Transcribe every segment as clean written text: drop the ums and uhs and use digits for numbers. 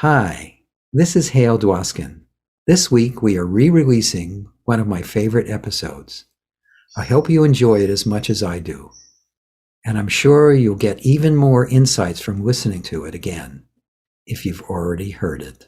Hi, this is Hale Dwoskin. This week we are re-releasing one of my favorite episodes. I hope you enjoy it as much as I do. And I'm sure you'll get even more insights from listening to it again, if you've already heard it.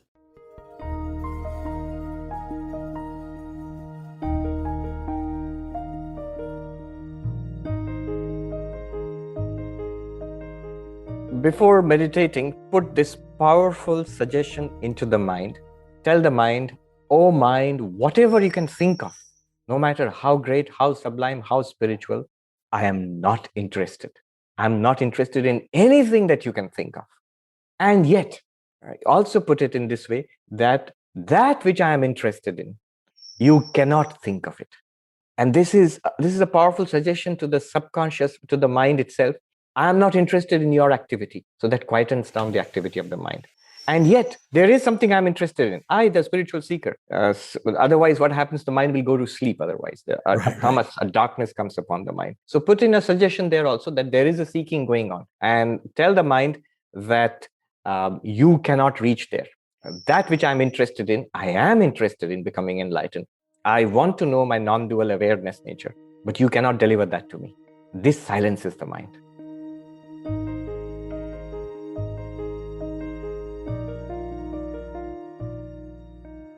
Before meditating, put this powerful suggestion into the mind. Tell the mind, oh mind, whatever you can think of, no matter how great, how sublime, how spiritual, I am not interested. I'm not interested in anything that you can think of. And yet, I also put it in this way, that which I am interested in, you cannot think of it. And this is a powerful suggestion to the subconscious, to the mind itself. I am not interested in your activity. So that quietens down the activity of the mind. And yet, there is something I'm interested in. I, the spiritual seeker. Otherwise, what happens? The mind will go to sleep. Otherwise, a darkness comes upon the mind. So put in a suggestion there also that there is a seeking going on. And tell the mind that you cannot reach there. That which I'm interested in, I am interested in becoming enlightened. I want to know my non-dual awareness nature, but you cannot deliver that to me. This silences the mind.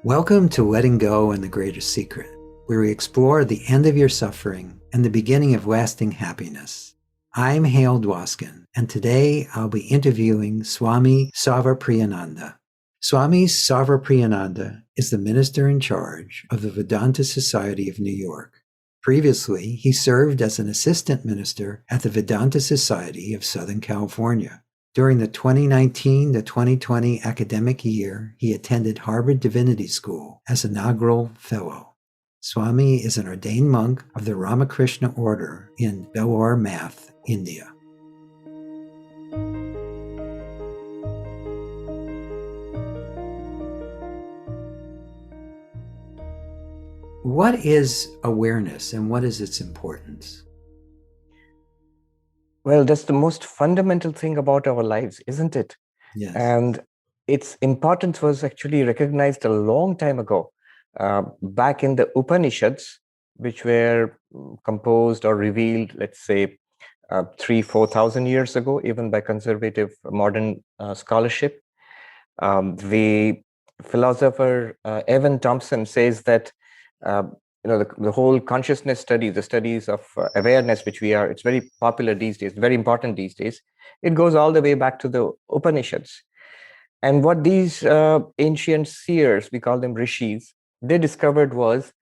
Welcome to Letting Go and the Greater Secret, where we explore the end of your suffering and the beginning of lasting happiness. I'm Hale Dwoskin, and today I'll be interviewing Swami Sarvapriyananda. Swami Sarvapriyananda is the minister in charge of the Vedanta Society of New York. Previously, he served as an assistant minister at the Vedanta Society of Southern California. During the 2019 to 2020 academic year, he attended Harvard Divinity School as inaugural fellow. Swami is an ordained monk of the Ramakrishna Order in Vellore, Math, India. What is awareness and what is its importance? Well, that's the most fundamental thing about our lives, isn't it? Yes. And its importance was actually recognized a long time ago, back in the Upanishads, which were composed or revealed, let's say, 3,000-4,000 years ago, even by conservative modern scholarship. The philosopher Evan Thompson says that the whole consciousness study, the studies of awareness, it's very popular these days, very important these days. It goes all the way back to the Upanishads. And what these ancient seers, we call them rishis, they discovered was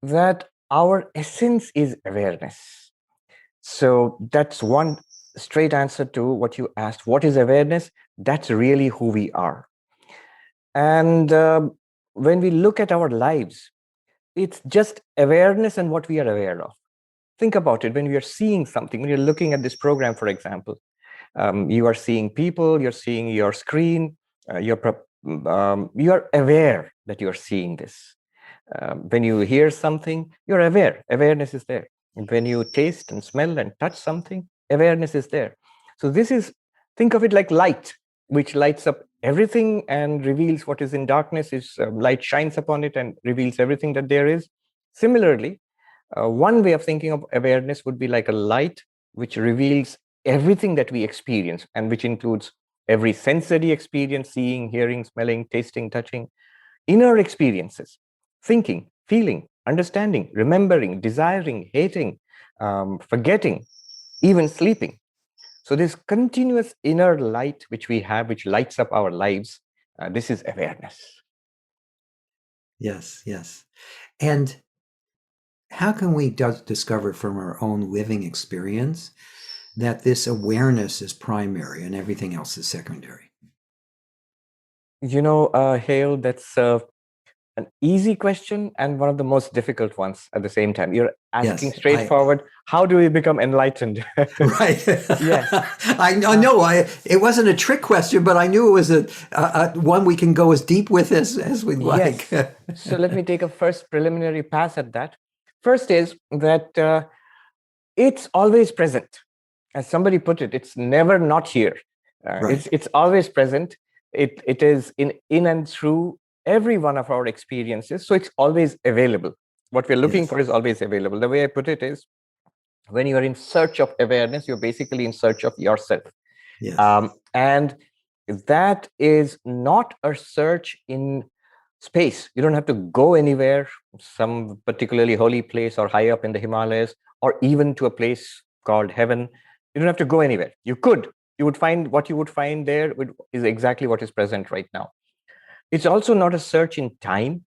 that our essence is awareness. So that's one straight answer to what you asked. What is awareness? That's really who we are. And when we look at our lives, it's just awareness and what we are aware of. Think about it. When we are seeing something, when you're looking at this program, for example, you are seeing people, you're seeing your screen, you are aware that you're seeing this. When you hear something, you're aware. Awareness is there. When you taste and smell and touch something, awareness is there. So think of it like light, which lights up everything and reveals what is in darkness. Light shines upon it and reveals everything that there is. Similarly, one way of thinking of awareness would be like a light which reveals everything that we experience, and which includes every sensory experience: seeing, hearing, smelling, tasting, touching, inner experiences, thinking, feeling, understanding, remembering, desiring, hating, forgetting, even sleeping. So this continuous inner light which we have, which lights up our lives, this is awareness. Yes. And how can we discover from our own living experience that this awareness is primary and everything else is secondary? Hale, that's an easy question and one of the most difficult ones at the same time. You're asking straightforward, how do we become enlightened? Right. Yes. I know. It wasn't a trick question, but I knew it was a one we can go as deep with as we'd like. Yes. So let me take a first preliminary pass at that. First is that it's always present. As somebody put it, it's never not here. Right. It's always present. It is in and through every one of our experiences. So it's always available. What we're looking for is always available. The way I put it is, when you are in search of awareness, you're basically in search of yourself. And that is not a search in space. You don't have to go anywhere, some particularly holy place or high up in the Himalayas, or even to a place called heaven. You don't have to go anywhere. You could. You would find what you would find there is exactly what is present right now. It's also not a search in time.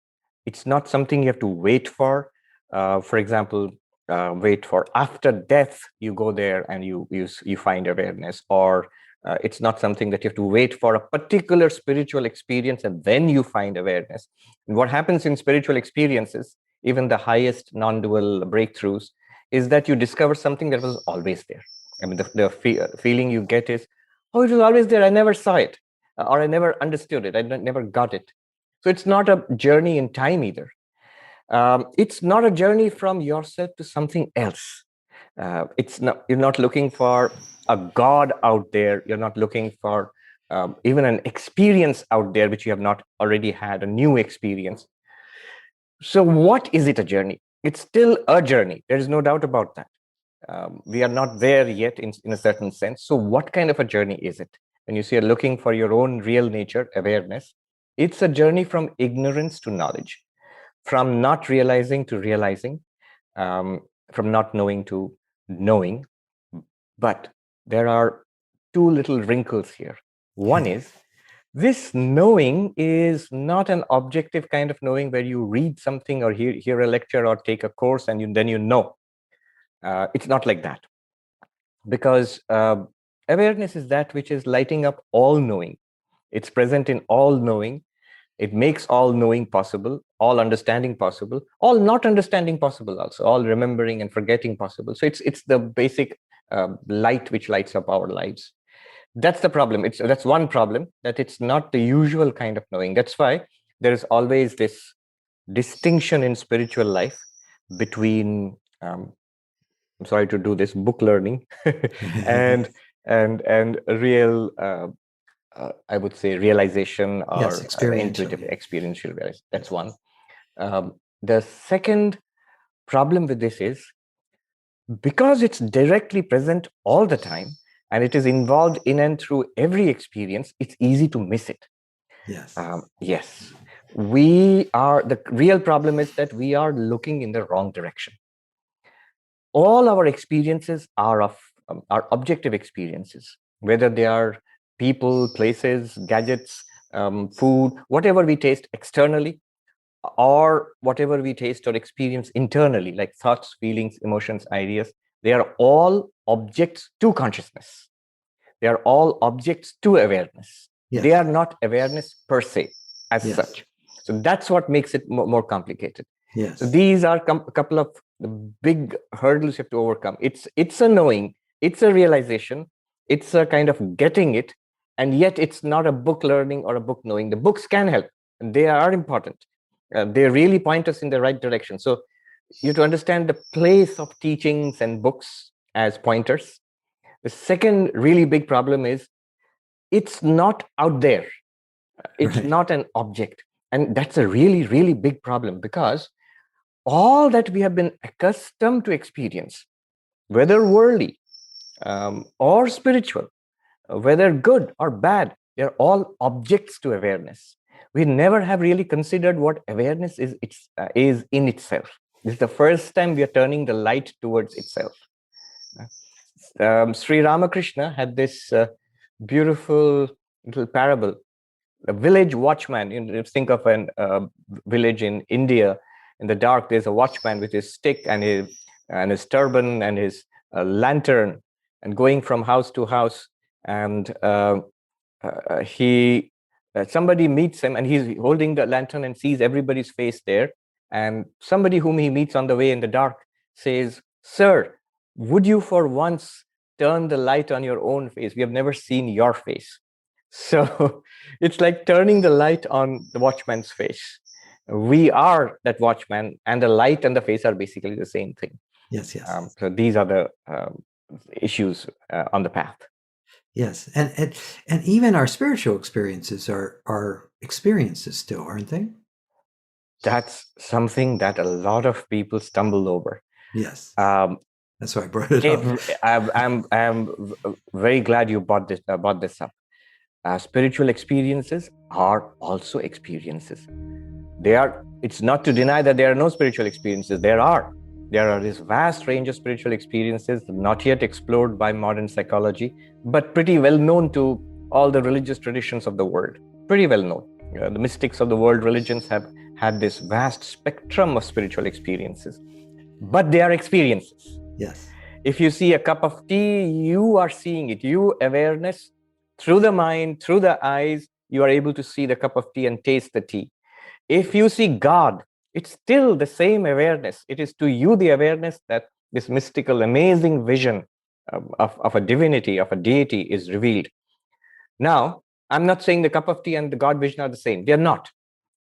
It's not something you have to wait for. For example, wait for after death, you go there and you find awareness. Or it's not something that you have to wait for a particular spiritual experience and then you find awareness. And what happens in spiritual experiences, even the highest non-dual breakthroughs, is that you discover something that was always there. I mean, the feeling you get is, oh, it was always there. I never saw it, or I never understood it. I never got it. So it's not a journey in time either. It's not a journey from yourself to something else. It's not. You're not looking for a God out there. You're not looking for even an experience out there which you have not already had, a new experience. So what is it a journey? It's still a journey. There is no doubt about that. We are not there yet in a certain sense. So what kind of a journey is it? When you say you're looking for your own real nature, awareness, it's a journey from ignorance to knowledge, from not realizing to realizing, from not knowing to knowing. But there are two little wrinkles here. One is, this knowing is not an objective kind of knowing where you read something or hear a lecture or take a course and then you know. It's not like that. Because awareness is that which is lighting up all knowing. It's present in all knowing. It makes all knowing possible, all understanding possible, all not understanding possible also, all remembering and forgetting possible. So it's the basic light which lights up our lives. That's the problem. That's one problem, that it's not the usual kind of knowing. That's why there is always this distinction in spiritual life between I'm sorry to do this, book learning and real I would say realization or intuitive experiential realization. That's one. The second problem with this is, because it's directly present all the time and it is involved in and through every experience, it's easy to miss it. Yes. The real problem is that we are looking in the wrong direction. All our experiences are objective experiences, whether they are people, places, gadgets, food, whatever we taste externally, or whatever we taste or experience internally, like thoughts, feelings, emotions, ideas. They are all objects to consciousness. They are all objects to awareness. They are not awareness per se as such. So that's what makes it more complicated. So these are a couple of big hurdles you have to overcome. It's a knowing, it's a realization, it's a kind of getting it, and yet it's not a book learning or a book knowing. The books can help, and they are important. They really point us in the right direction. So you have to understand the place of teachings and books as pointers. The second really big problem is, it's not out there. It's not an object. And that's a really, really big problem, because all that we have been accustomed to experience, whether worldly or spiritual, whether good or bad, they're all objects to awareness. We never have really considered what awareness is in itself. This is the first time we are turning the light towards itself. Sri Ramakrishna had this beautiful little parable. A village watchman, you think of a village in India, in the dark, there's a watchman with his stick and his turban and his lantern, and going from house to house. And somebody meets him, and he's holding the lantern and sees everybody's face there. And somebody whom he meets on the way in the dark says, "Sir, would you for once turn the light on your own face? We have never seen your face." So it's like turning the light on the watchman's face. We are that watchman, and the light and the face are basically the same thing. So these are the issues on the path. Yes. And even our spiritual experiences are experiences still, aren't they? That's something that a lot of people stumble over. Yes. Um, That's why I brought it up. I'm very glad you brought this up. Spiritual experiences are also experiences. It's not to deny that there are no spiritual experiences. There are this vast range of spiritual experiences not yet explored by modern psychology, but pretty well known to all the religious traditions of the world. Pretty well known. The mystics of the world religions have had this vast spectrum of spiritual experiences, but they are experiences. Yes. If you see a cup of tea, you are seeing it. You, awareness, through the mind, through the eyes, you are able to see the cup of tea and taste the tea. If you see God, it's still the same awareness. It is to you the awareness that this mystical, amazing vision of a divinity, of a deity is revealed. Now, I'm not saying the cup of tea and the God vision are the same. They're not.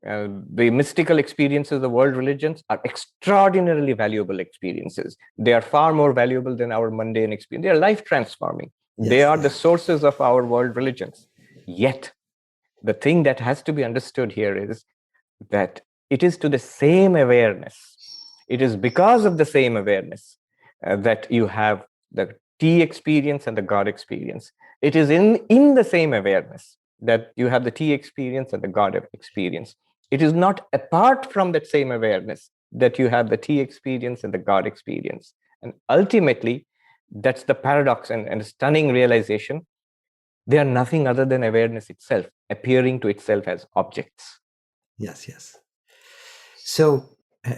The mystical experiences of the world religions are extraordinarily valuable experiences. They are far more valuable than our mundane experience. They are life transforming. Yes, they are the sources of our world religions. Yet, the thing that has to be understood here is that it is to the same awareness. It is because of the same awareness that you have the tea experience and the God experience. It is in the same awareness that you have the tea experience and the God experience. It is not apart from that same awareness that you have the tea experience and the God experience. And ultimately, that's the paradox and stunning realization. They are nothing other than awareness itself, appearing to itself as objects. Yes, yes. So,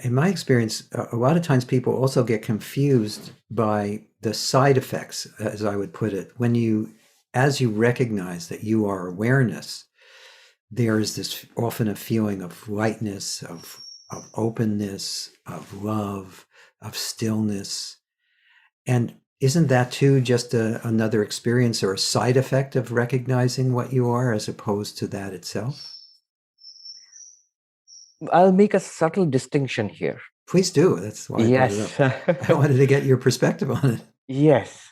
in my experience, a lot of times people also get confused by the side effects, as I would put it. As you recognize that you are awareness, there is this often a feeling of lightness, of openness, of love, of stillness. And isn't that too just another experience or a side effect of recognizing what you are as opposed to that itself? I'll make a subtle distinction here. Please do. That's why I brought it up. I wanted to get your perspective on it. Yes.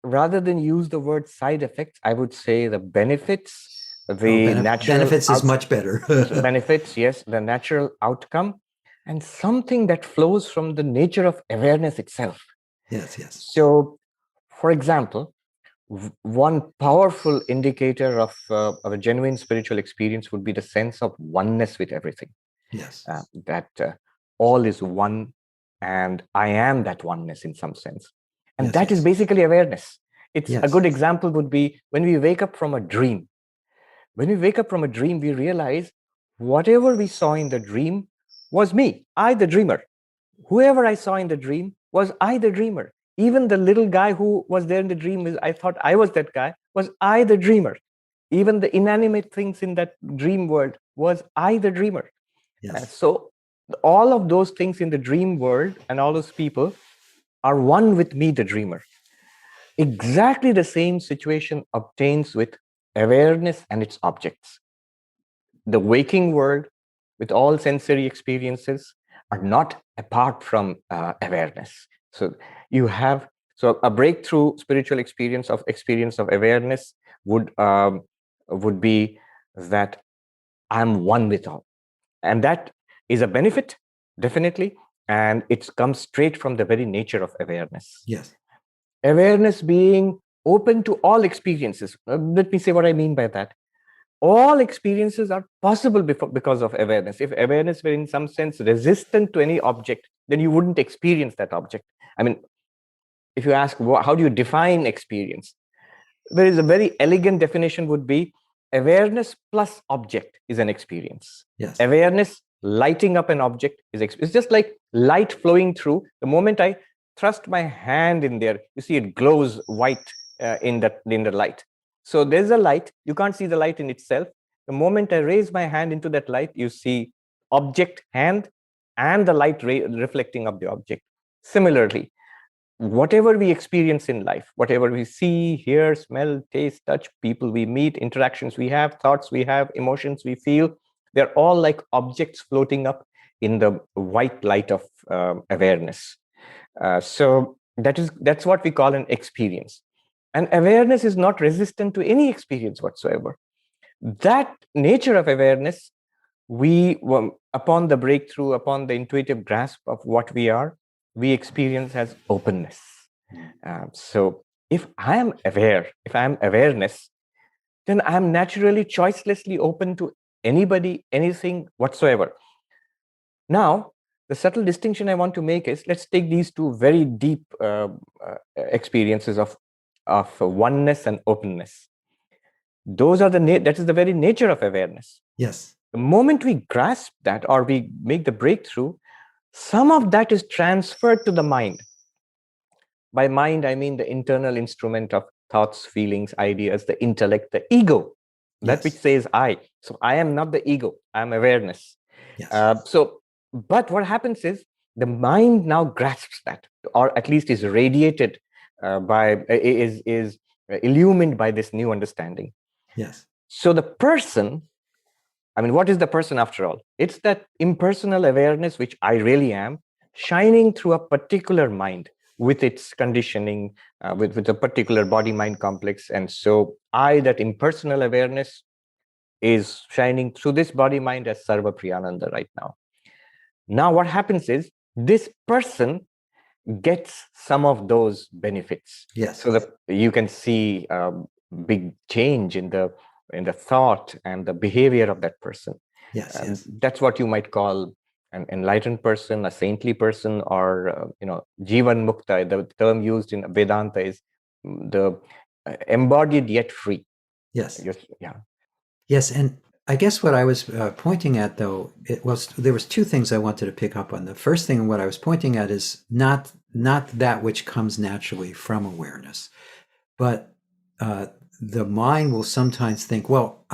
Rather than use the word side effects, I would say the benefits, the natural benefits is much better. benefits, yes, the natural outcome, and something that flows from the nature of awareness itself. Yes, yes. So, for example, one powerful indicator of a genuine spiritual experience would be the sense of oneness with everything. Yes. That all is one, and I am that oneness in some sense. And that is basically awareness. It's a good example would be when we wake up from a dream. When we wake up from a dream, we realize whatever we saw in the dream was me, I the dreamer. Whoever I saw in the dream was I the dreamer. Even the little guy who was there in the dream, I thought I was that guy, was I the dreamer. Even the inanimate things in that dream world was I the dreamer. Yes. So all of those things in the dream world and all those people are one with me, the dreamer. Exactly the same situation obtains with awareness and its objects. The waking world, with all sensory experiences, are not apart from awareness. So you have a breakthrough spiritual experience of awareness would be that I'm one with all, and that is a benefit, definitely, and it comes straight from the very nature of awareness. Yes. Awareness being open to all experiences. Let me say what I mean by that. All experiences are possible because of awareness. If awareness were in some sense resistant to any object, then you wouldn't experience that object. I mean, if you ask, how do you define experience? There is a very elegant definition would be awareness plus object is an experience. Yes. Awareness lighting up an object it's just like light flowing through. The moment I thrust my hand in there, you see it glows white in the light. So there's a light. You can't see the light in itself. The moment I raise my hand into that light, you see object, hand, and the light reflecting of the object. Similarly, whatever we experience in life, whatever we see, hear, smell, taste, touch, people we meet, interactions we have, thoughts we have, emotions we feel, they're all like objects floating up in the white light of awareness. So that's what we call an experience. And awareness is not resistant to any experience whatsoever. That nature of awareness, upon the breakthrough, upon the intuitive grasp of what we are, we experience as openness. So if I am aware, if I am awareness, then I am naturally choicelessly open to anybody, anything whatsoever. Now, the subtle distinction I want to make is, let's take these two very deep experiences of oneness and openness. Those are that is the very nature of awareness. Yes. The moment we grasp that, or we make the breakthrough, some of that is transferred to the mind. By mind, I mean the internal instrument of thoughts, feelings, ideas, the intellect, the ego, that which says I. So I am not the ego, I am awareness. Yes. But what happens is the mind now grasps that, or at least is radiated is illumined by this new understanding. Yes. So the person, I mean, what is the person after all? It's that impersonal awareness, which I really am, shining through a particular mind with its conditioning, with a particular body-mind complex. And so that impersonal awareness, is shining through this body-mind as Sarvapriyananda right now. Now, what happens is this person gets some of those benefits. Yes. So that you can see a big change in the thought and the behavior of that person. Yes. That's what you might call an enlightened person, a saintly person, or Jivan Mukta. The term used in Vedanta is the embodied yet free. Yes. Yeah. Yes, and I guess what I was pointing at, though, there was two things I wanted to pick up on. The first thing, what I was pointing at, is not that which comes naturally from awareness, but the mind will sometimes think, well,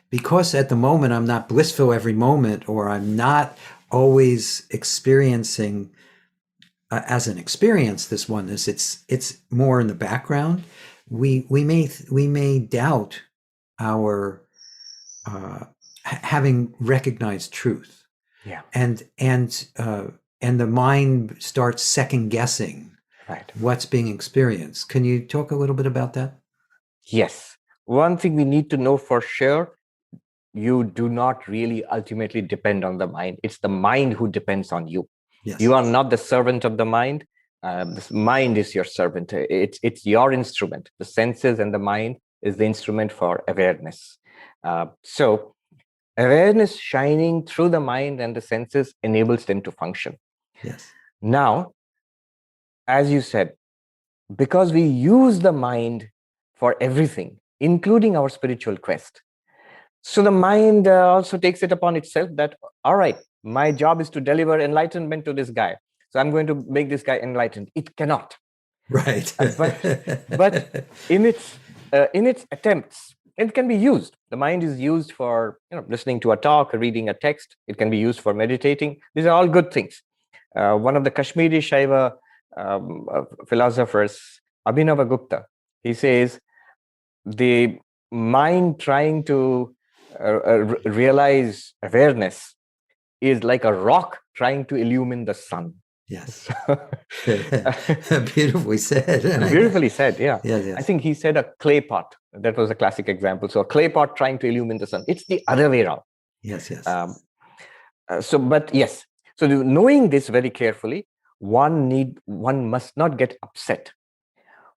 because at the moment I'm not blissful every moment, or I'm not always experiencing as an experience this oneness. It's more in the background. We may doubt our having recognized truth. Yeah. And the mind starts second guessing what's being experienced. Can you talk a little bit about that? Yes. One thing we need to know for sure, you do not really ultimately depend on the mind. It's the mind who depends on you. Yes. You are not the servant of the mind. This mind is your servant. It's your instrument. The senses and the mind is the instrument for awareness. So awareness shining through the mind and the senses enables them to function. Yes. Now, as you said, because we use the mind for everything, including our spiritual quest. So the mind also takes it upon itself that, all right, my job is to deliver enlightenment to this guy. So I'm going to make this guy enlightened. It cannot. Right. But in its attempts, it can be used. The mind is used for listening to a talk, reading a text. It can be used for meditating. These are all good things. One of the Kashmiri Shaiva philosophers, Abhinavagupta, he says the mind trying to realize awareness is like a rock trying to illumine the sun. Yes. Beautifully said. Beautifully said, yeah. Yes. I think he said a clay pot. That was a classic example. So a clay pot trying to illumine the sun. It's the other way around. Yes. So knowing this very carefully, one must not get upset.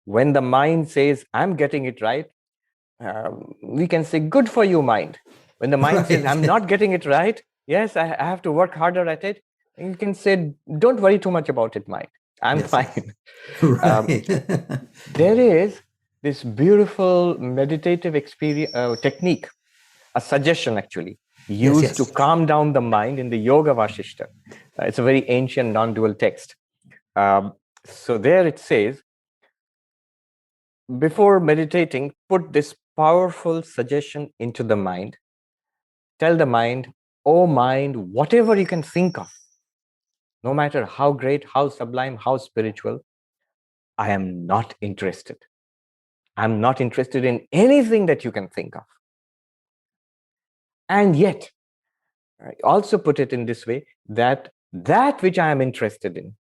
When the mind says, I'm getting it right, we can say, good for you, mind. When the mind says, I'm not getting it right, yes, I have to work harder at it, and you can say, don't worry too much about it, mind. I'm fine. Right. There is this beautiful meditative technique, a suggestion actually, used to calm down the mind in the Yoga Vashishta. It's a very ancient non-dual text. So there it says, before meditating, put this powerful suggestion into the mind. Tell the mind, oh mind, whatever you can think of, no matter how great, how sublime, how spiritual, I am not interested. I'm not interested in anything that you can think of. And yet, I also put it in this way, that which I am interested in,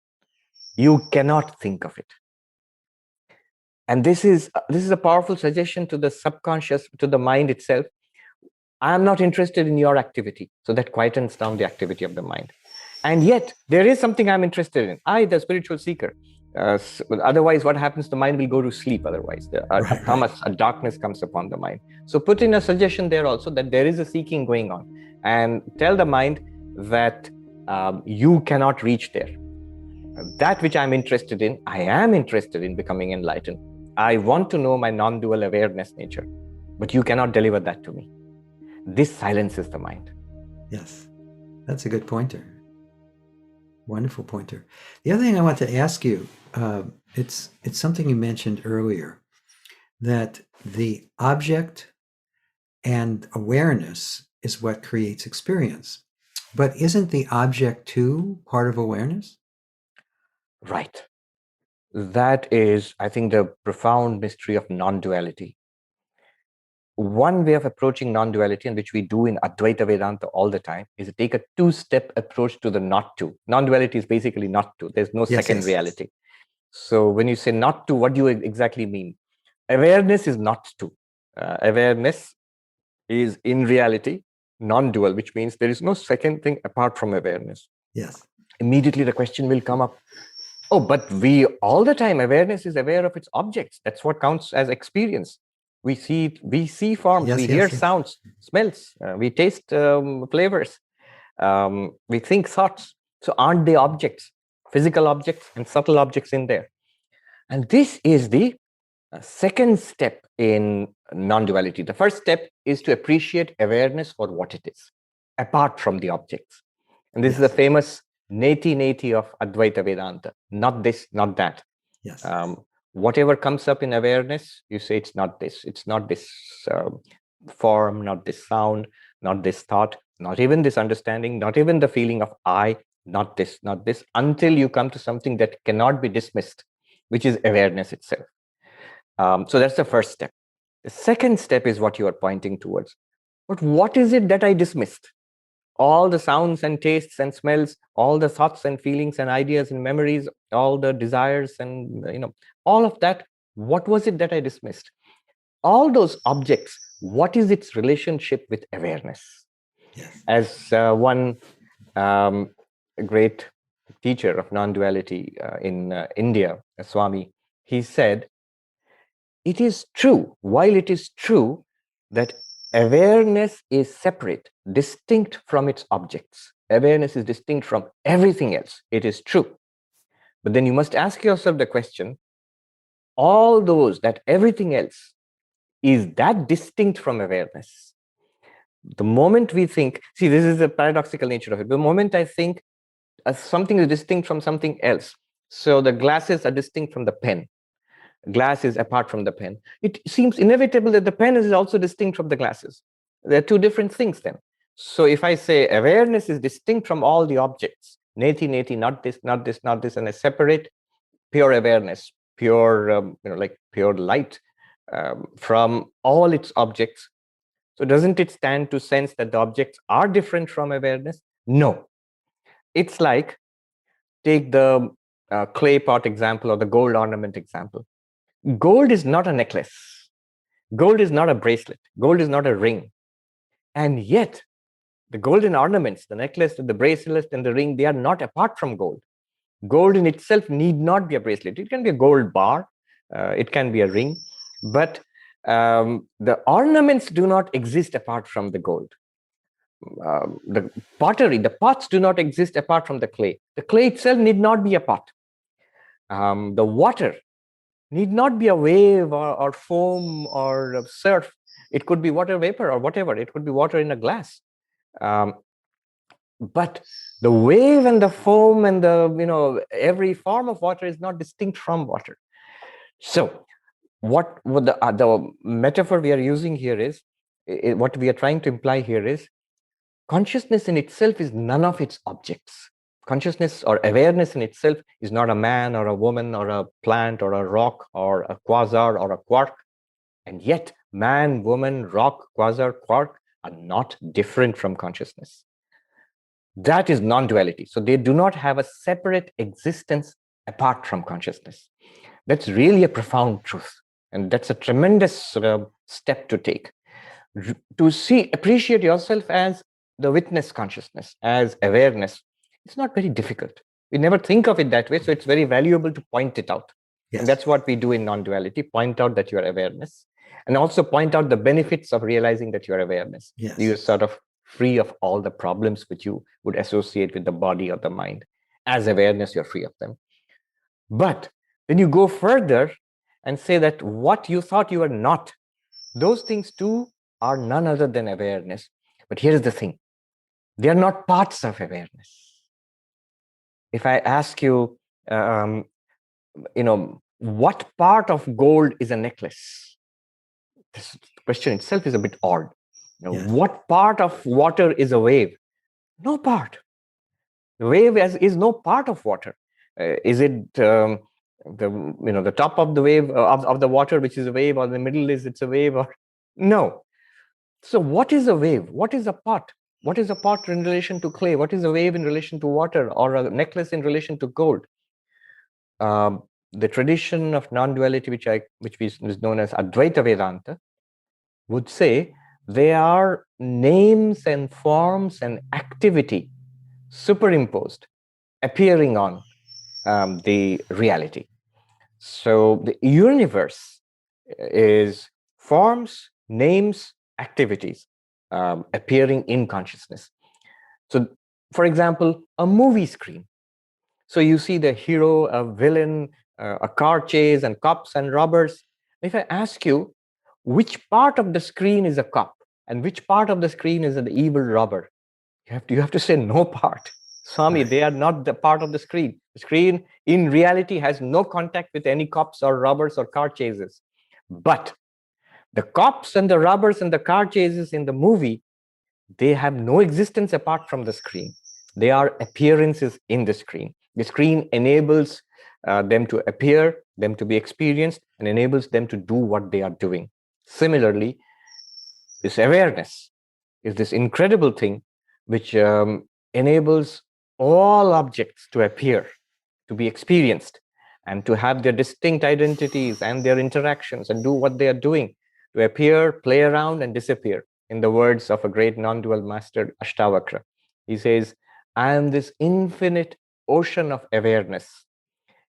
you cannot think of it. And this is a powerful suggestion to the subconscious, to the mind itself. I am not interested in your activity. So that quietens down the activity of the mind. And yet, there is something I'm interested in. I, the spiritual seeker. Otherwise, what happens? The mind will go to sleep. Otherwise, a darkness comes upon the mind. So put in a suggestion there also that there is a seeking going on. And tell the mind that you cannot reach there. That which I'm interested in, I am interested in becoming enlightened. I want to know my non-dual awareness nature. But you cannot deliver that to me. This silences the mind. Yes, that's a good pointer. Wonderful pointer. The other thing I want to ask you, it's something you mentioned earlier, that the object and awareness is what creates experience. But isn't the object too part of awareness? Right. That is, I think, the profound mystery of non-duality. One way of approaching non-duality, and which we do in Advaita Vedanta all the time, is to take a two-step approach to the not to. Non-duality is basically not to. There's no second reality. So when you say not to, what do you exactly mean? Awareness is not to. Awareness is in reality non-dual, which means there is no second thing apart from awareness. Yes. Immediately the question will come up, oh, but we all the time, awareness is aware of its objects. That's what counts as experience. We see forms, we hear sounds, smells, we taste flavors, we think thoughts. So aren't they objects, physical objects and subtle objects in there? And this is the second step in non-duality. The first step is to appreciate awareness for what it is, apart from the objects. And this is the famous neti of Advaita Vedanta. Not this, not that. Yes. Whatever comes up in awareness, you say it's not this form, not this sound, not this thought, not even this understanding, not even the feeling of I, not this, until you come to something that cannot be dismissed, which is awareness itself. So that's the first step. The second step is what you are pointing towards. But what is it that I dismissed? All the sounds and tastes and smells, all the thoughts and feelings and ideas and memories, all the desires and, all of that, what was it that I dismissed? All those objects, what is its relationship with awareness? Yes. As one great teacher of non-duality in India, Swami, he said, it is true, while it is true that awareness is separate, distinct from its objects. Awareness is distinct from everything else. It is true. But then you must ask yourself the question, all those, that everything else, is that distinct from awareness? The moment we think, see, this is the paradoxical nature of it. The moment I think something is distinct from something else, so the glasses are distinct from the pen, glass is apart from the pen, it seems inevitable that the pen is also distinct from the glasses. They're two different things then. So if I say awareness is distinct from all the objects, neti, not this, not this, not this, and I separate pure awareness, pure, like pure light from all its objects, so doesn't it stand to sense that the objects are different from awareness? No. It's like, take the clay pot example or the gold ornament example. Gold is not a necklace. Gold is not a bracelet. Gold is not a ring. And yet, the golden ornaments, the necklace, the bracelet, and the ring, they are not apart from gold. Gold in itself need not be a bracelet. It can be a gold bar. It can be a ring. But the ornaments do not exist apart from the gold. The pottery, the pots do not exist apart from the clay. The clay itself need not be a pot. The water need not be a wave or foam or surf. It could be water vapor or whatever. It could be water in a glass. But the wave and the foam and the, every form of water is not distinct from water. So what the metaphor we are using here is, what we are trying to imply here is, consciousness in itself is none of its objects. Consciousness or awareness in itself is not a man or a woman or a plant or a rock or a quasar or a quark. And yet, man, woman, rock, quasar, quark are not different from consciousness. That is non-duality. So they do not have a separate existence apart from consciousness. That's really a profound truth. And that's a tremendous step to take. To appreciate yourself as the witness consciousness, as awareness, it's not very difficult. We never think of it that way, so it's very valuable to point it out. Yes. And that's what we do in non-duality, point out that you are awareness, and also point out the benefits of realizing that you are awareness. Yes. You're sort of free of all the problems which you would associate with the body or the mind. As awareness, you're free of them. But when you go further and say that what you thought you were not, those things too are none other than awareness. But here's the thing, they are not parts of awareness. If I ask you, what part of gold is a necklace? This question itself is a bit odd. Yes. What part of water is a wave? No part. The wave is no part of water. Is it the top of the wave of the water, which is a wave, or the middle it's a wave, or no? So what is a wave? What is a pot? What is a pot in relation to clay? What is a wave in relation to water, or a necklace in relation to gold? The tradition of non-duality, which is known as Advaita Vedanta, would say they are names and forms and activity superimposed, appearing on the reality. So the universe is forms, names, activities appearing in consciousness. So, for example, a movie screen. So you see the hero, a villain, a car chase, and cops and robbers. If I ask you, which part of the screen is a cop and which part of the screen is an evil robber, you have to say no part. Swami, they are not the part of the screen. The screen in reality has no contact with any cops or robbers or car chases. But the cops and the robbers and the car chases in the movie, they have no existence apart from the screen. They are appearances in the screen. The screen enables them to appear, them to be experienced, and enables them to do what they are doing. Similarly, this awareness is this incredible thing which enables all objects to appear, to be experienced, and to have their distinct identities and their interactions and do what they are doing, to appear, play around, and disappear. In the words of a great non-dual master, Ashtavakra, he says, I am this infinite ocean of awareness.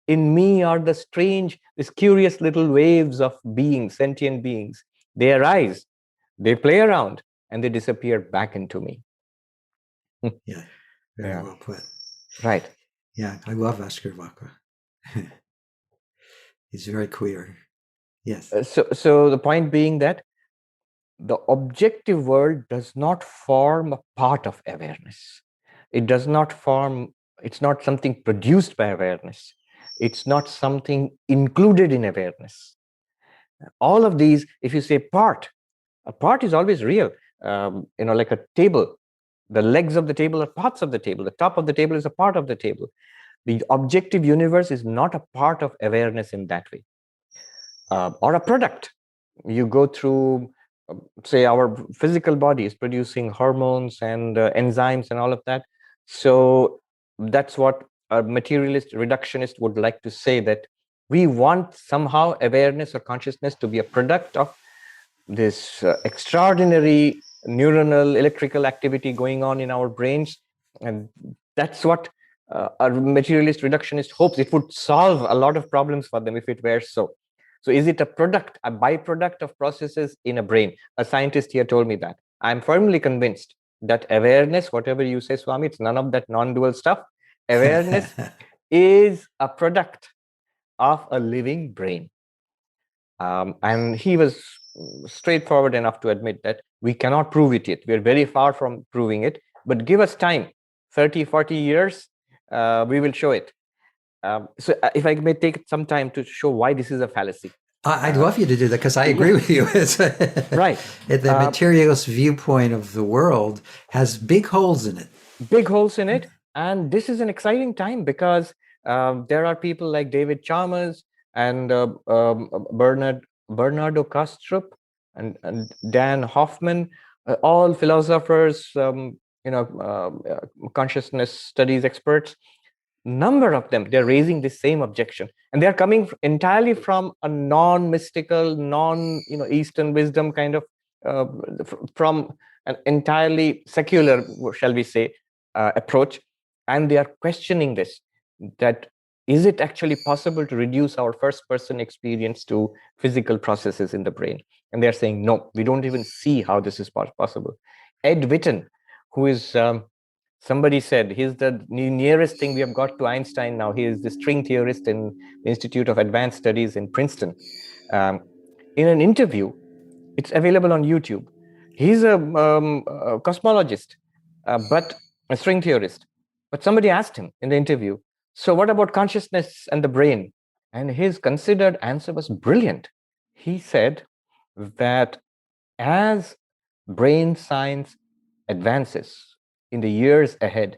In me are the strange, these curious little waves of beings, sentient beings. They arise, they play around, and they disappear back into me. Yeah, very well put. Right. Yeah, I love Ashtavakra. He's very clear. Yes. So the point being that the objective world does not form a part of awareness. It does not form, it's not something produced by awareness. It's not something included in awareness. All of these, if you say part, a part is always real. Like a table, the legs of the table are parts of the table. The top of the table is a part of the table. The objective universe is not a part of awareness in that way. Or a product. You go through, say, our physical body is producing hormones and enzymes and all of that. So that's what a materialist reductionist would like to say, that we want somehow awareness or consciousness to be a product of this extraordinary neuronal electrical activity going on in our brains. And that's what a materialist reductionist hopes. It would solve a lot of problems for them if it were so. So is it a product, a byproduct of processes in a brain? A scientist here told me that. I'm firmly convinced that awareness, whatever you say, Swami, it's none of that non-dual stuff. Awareness is a product of a living brain. And he was straightforward enough to admit that we cannot prove it yet. We're very far from proving it, but give us time, 30, 40 years, we will show it. So if I may take some time to show why this is a fallacy. I'd love you to do that, because I agree with you. Right. The materialist viewpoint of the world has big holes in it. Big holes in it. And this is an exciting time because there are people like David Chalmers and Bernardo Kastrup and Dan Hoffman, all philosophers, consciousness studies experts. number of them, they're raising the same objection, and they're coming entirely from a non-mystical, Eastern wisdom kind of, from an entirely secular, shall we say, approach. And they are questioning this, that is it actually possible to reduce our first person experience to physical processes in the brain? And they're saying, no, we don't even see how this is possible. Ed Witten, who is, somebody said, he's the nearest thing we have got to Einstein now. He is the string theorist in the Institute of Advanced Studies in Princeton. In an interview, it's available on YouTube. He's a cosmologist, but a string theorist. But somebody asked him in the interview, so what about consciousness and the brain? And his considered answer was brilliant. He said that as brain science advances in the years ahead,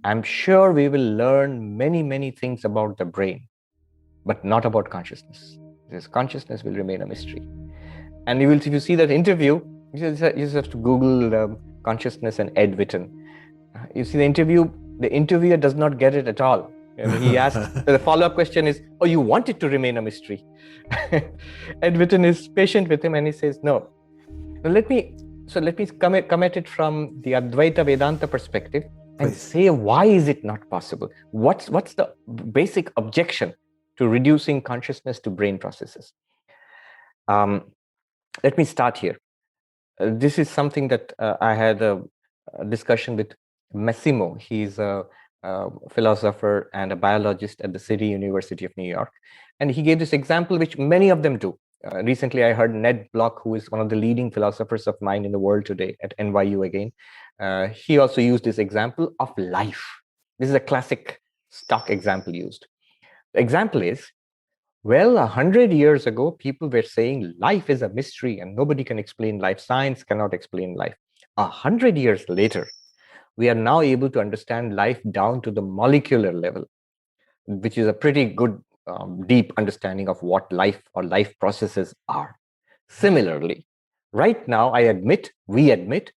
I'm sure we will learn many, many things about the brain, but not about consciousness. Because consciousness will remain a mystery. And if you see that interview, you just have to Google consciousness and Ed Witten. You see the interviewer does not get it at all. And he asked, the follow-up question is, oh, you want it to remain a mystery? Ed Witten is patient with him, and he says, no. Now let me come at it from the Advaita Vedanta perspective and say, why is it not possible? What's the basic objection to reducing consciousness to brain processes? Let me start here. This is something that I had a discussion with Massimo. He's a philosopher and a biologist at the City University of New York. And he gave this example, which many of them do. Recently, I heard Ned Block, who is one of the leading philosophers of mind in the world today at NYU again. He also used this example of life. This is a classic stock example used. The example is, well, 100 years ago, people were saying life is a mystery and nobody can explain life. Science cannot explain life. 100 years later, we are now able to understand life down to the molecular level, which is a pretty good, deep understanding of what life or life processes are. Similarly, right now, we admit,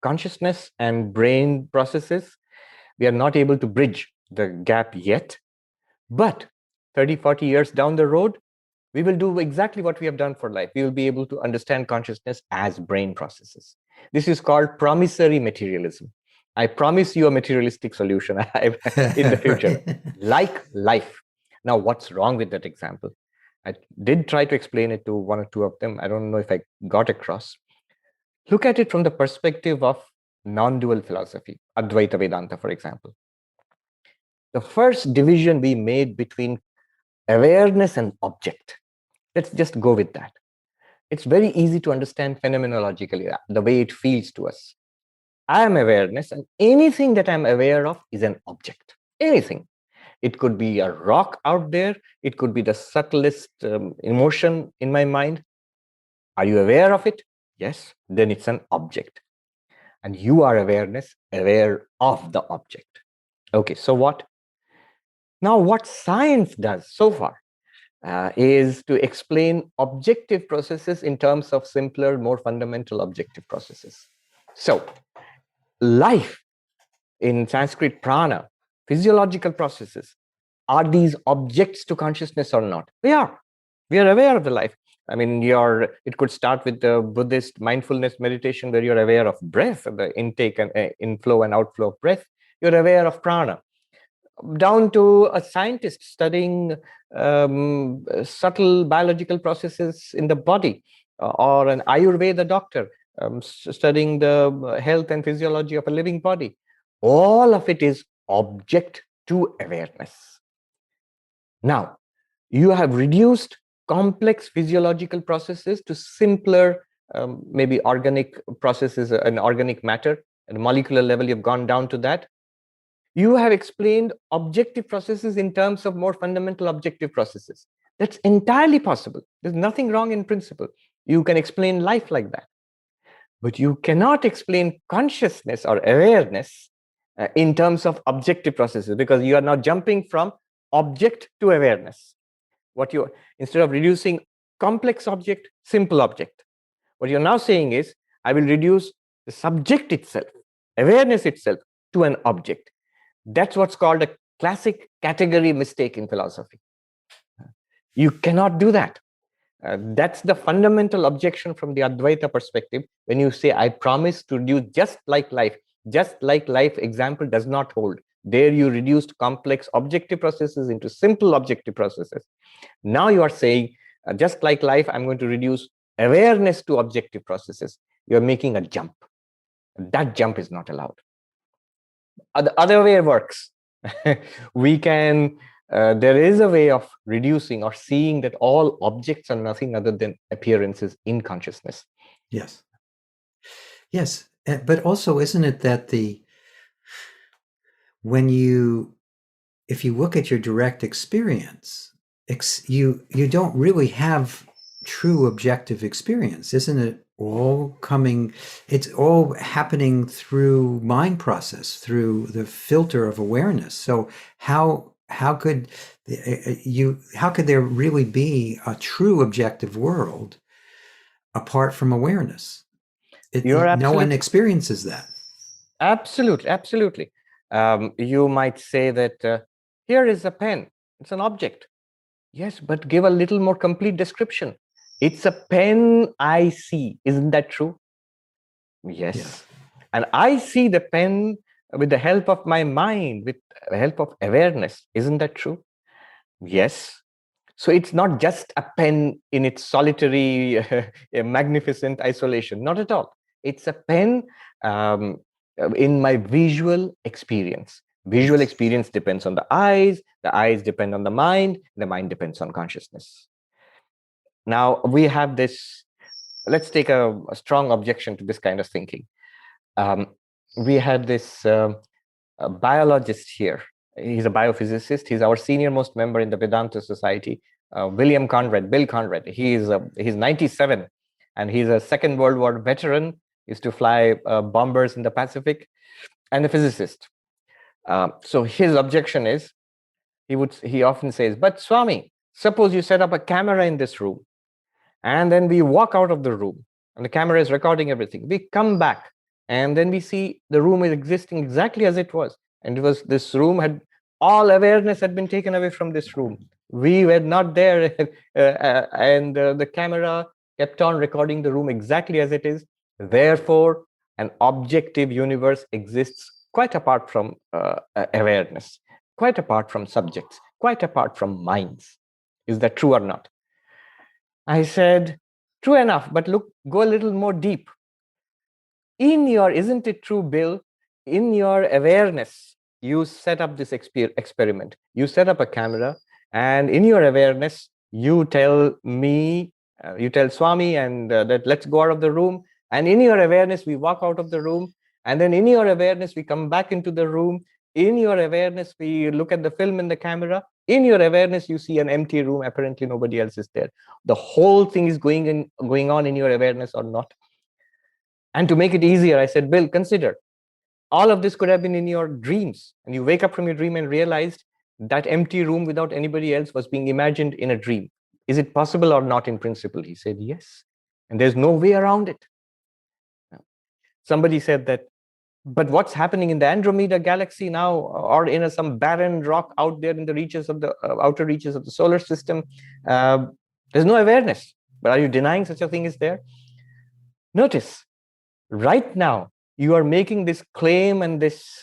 consciousness and brain processes, we are not able to bridge the gap yet, but 30, 40 years down the road, we will do exactly what we have done for life. We will be able to understand consciousness as brain processes. This is called promissory materialism. I promise you a materialistic solution in the future, like life. Now, what's wrong with that example? I did try to explain it to one or two of them. I don't know if I got across. Look at it from the perspective of non-dual philosophy, Advaita Vedanta, for example. The first division we made between awareness and object. Let's just go with that. It's very easy to understand phenomenologically, the way it feels to us. I am awareness, and anything that I'm aware of is an object. Anything. It could be a rock out there. It could be the subtlest emotion in my mind. Are you aware of it? Yes. Then it's an object. And you are awareness, aware of the object. Okay, so what? Now, what science does so far is to explain objective processes in terms of simpler, more fundamental objective processes. So, life, in Sanskrit prana, physiological processes, are these objects to consciousness or not? They are. We are aware of the life. I mean, it could start with the Buddhist mindfulness meditation where you're aware of breath, the intake and inflow and outflow of breath. You're aware of prana. Down to a scientist studying subtle biological processes in the body, or an Ayurveda doctor studying the health and physiology of a living body. All of it is object to awareness. Now, you have reduced complex physiological processes to simpler, maybe organic processes, an organic matter. At a molecular level, you've gone down to that. You have explained objective processes in terms of more fundamental objective processes. That's entirely possible. There's nothing wrong in principle. You can explain life like that. But you cannot explain consciousness or awareness in terms of objective processes, because you are now jumping from object to awareness. Instead of reducing complex object, simple object, what you're now saying is, I will reduce the subject itself, awareness itself, to an object. That's what's called a classic category mistake in philosophy. You cannot do that. That's the fundamental objection from the Advaita perspective. When you say, I promise to do just like life example does not hold. There you reduced complex objective processes into simple objective processes. Now you are saying, just like life, I'm going to reduce awareness to objective processes. You're making a jump. That jump is not allowed. The other way works. We can, there is a way of reducing or seeing that all objects are nothing other than appearances in consciousness. Yes. Yes. But also, isn't it that if you look at your direct experience, you don't really have true objective experience. Isn't it all coming, it's all happening through mind process, through the filter of awareness. So how could there really be a true objective world apart from awareness? No one experiences that. Absolutely. You might say that here is a pen. It's an object. Yes, but give a little more complete description. It's a pen I see. Isn't that true? Yes. Yeah. And I see the pen with the help of my mind, with the help of awareness. Isn't that true? Yes. So it's not just a pen in its solitary, magnificent isolation. Not at all. It's a pen in my visual experience. Visual experience depends on the eyes depend on the mind depends on consciousness. Now we have this, let's take a strong objection to this kind of thinking. We had this biologist here. He's a biophysicist. He's our senior most member in the Vedanta Society, Bill Conrad. He's 97, and he's a Second World War veteran. Used to fly bombers in the Pacific, and a physicist. So his objection is, he often says, but Swami, suppose you set up a camera in this room, and then we walk out of the room, and the camera is recording everything. We come back, and then we see the room is existing exactly as it was. And this room had, all awareness had been taken away from this room. We were not there, and the camera kept on recording the room exactly as it is. Therefore, an objective universe exists quite apart from awareness, quite apart from subjects, quite apart from minds. Is that true or not? I said, true enough, but look, go a little more deep. Isn't it true, Bill? In your awareness, you set up this experiment. You set up a camera, and in your awareness, you tell me, you tell Swami, and that let's go out of the room. And in your awareness, we walk out of the room. And then in your awareness, we come back into the room. In your awareness, we look at the film in the camera. In your awareness, you see an empty room. Apparently, nobody else is there. The whole thing is going on in your awareness or not. And to make it easier, I said, Bill, consider, all of this could have been in your dreams. And you wake up from your dream and realized that empty room without anybody else was being imagined in a dream. Is it possible or not in principle? He said, yes. And there's no way around it. Somebody said that, but what's happening in the Andromeda galaxy now, or in some barren rock out there in the reaches of the outer reaches of the solar system, there's no awareness. But are you denying such a thing is there? Notice, right now, you are making this claim and this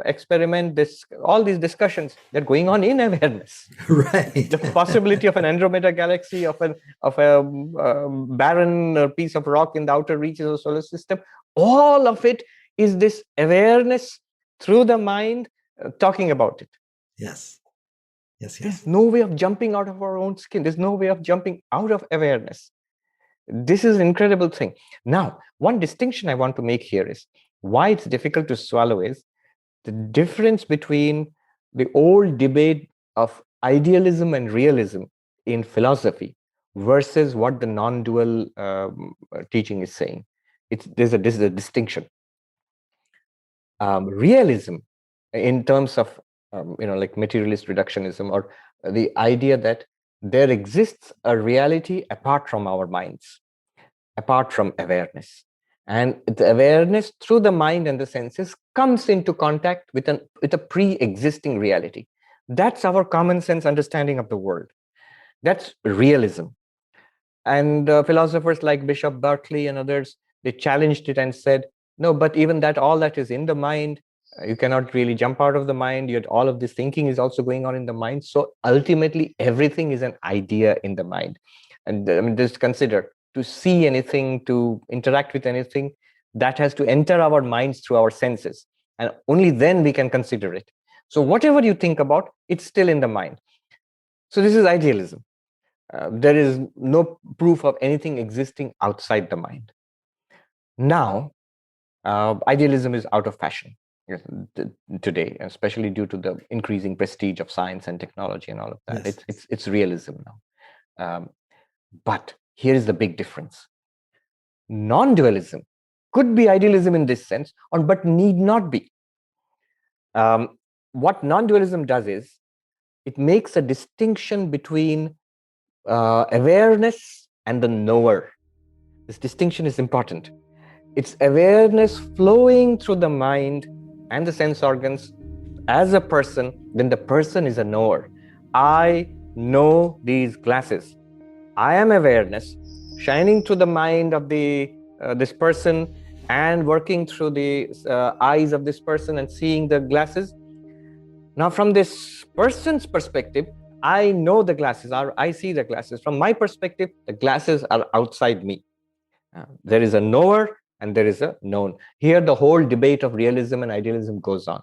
experiment, all these discussions, they're going on in awareness. Right. The possibility of an Andromeda galaxy, of a barren piece of rock in the outer reaches of the solar system, all of it is this awareness through the mind talking about it. Yes. There's no way of jumping out of our own skin. There's no way of jumping out of awareness. This is an incredible thing. Now, one distinction I want to make here is why it's difficult to swallow is the difference between the old debate of idealism and realism in philosophy versus what the non-dual teaching is saying. There's a distinction. Realism, in terms of like materialist reductionism, or the idea that there exists a reality apart from our minds, apart from awareness. And the awareness through the mind and the senses comes into contact with a pre-existing reality. That's our common sense understanding of the world. That's realism. And philosophers like Bishop Berkeley and others, they challenged it and said, no, but even that, all that is in the mind. You cannot really jump out of the mind. Yet all of this thinking is also going on in the mind. So ultimately, everything is an idea in the mind. And I mean, just consider, to see anything, to interact with anything, that has to enter our minds through our senses. And only then we can consider it. So whatever you think about, it's still in the mind. So this is idealism. There is no proof of anything existing outside the mind. Now, idealism is out of fashion today, especially due to the increasing prestige of science and technology and all of that. Yes. It's realism now. But here is the big difference. Non-dualism could be idealism in this sense, but need not be. What non-dualism does is, it makes a distinction between awareness and the knower. This distinction is important. It's awareness flowing through the mind and the sense organs as a person, then the person is a knower. I know these glasses. I am awareness shining through the mind of this person and working through the eyes of this person and seeing the glasses. Now, from this person's perspective, I know the glasses, or I see the glasses. From my perspective, the glasses are outside me. There is a knower and there is a known. Here, the whole debate of realism and idealism goes on.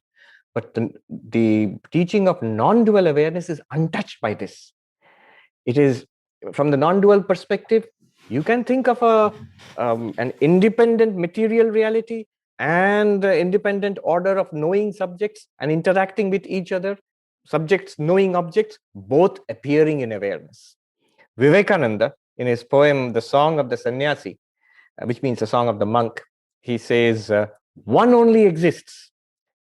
But the teaching of non-dual awareness is untouched by this. It is, from the non-dual perspective, you can think of an independent material reality and the independent order of knowing subjects and interacting with each other, subjects knowing objects, both appearing in awareness. Vivekananda, in his poem, The Song of the Sannyasi, which means the song of the monk, he says, one only exists.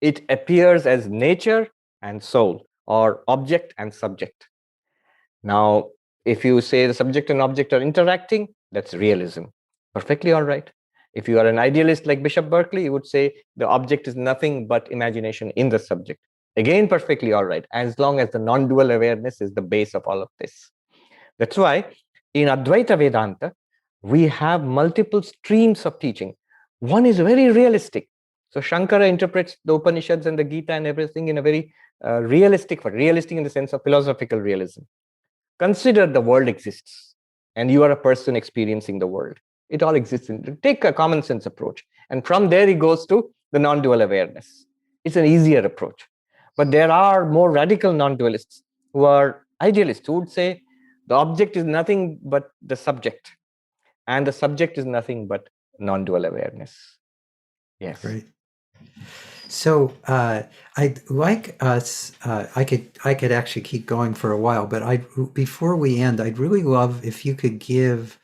It appears as nature and soul, or object and subject. Now, if you say the subject and object are interacting, that's realism. Perfectly all right. If you are an idealist like Bishop Berkeley, you would say the object is nothing but imagination in the subject. Again, perfectly all right, as long as the non-dual awareness is the base of all of this. That's why in Advaita Vedanta, we have multiple streams of teaching. One is very realistic. So Shankara interprets the Upanishads and the Gita and everything in a very realistic in the sense of philosophical realism. Consider the world exists and you are a person experiencing the world. It all exists. Take a common sense approach. And from there, he goes to the non-dual awareness. It's an easier approach. But there are more radical non-dualists who are idealists who would say the object is nothing but the subject, and the subject is nothing but non-dual awareness. Yes. Great. So I'd like us. I could actually keep going for a while, but before we end, I'd really love if you could give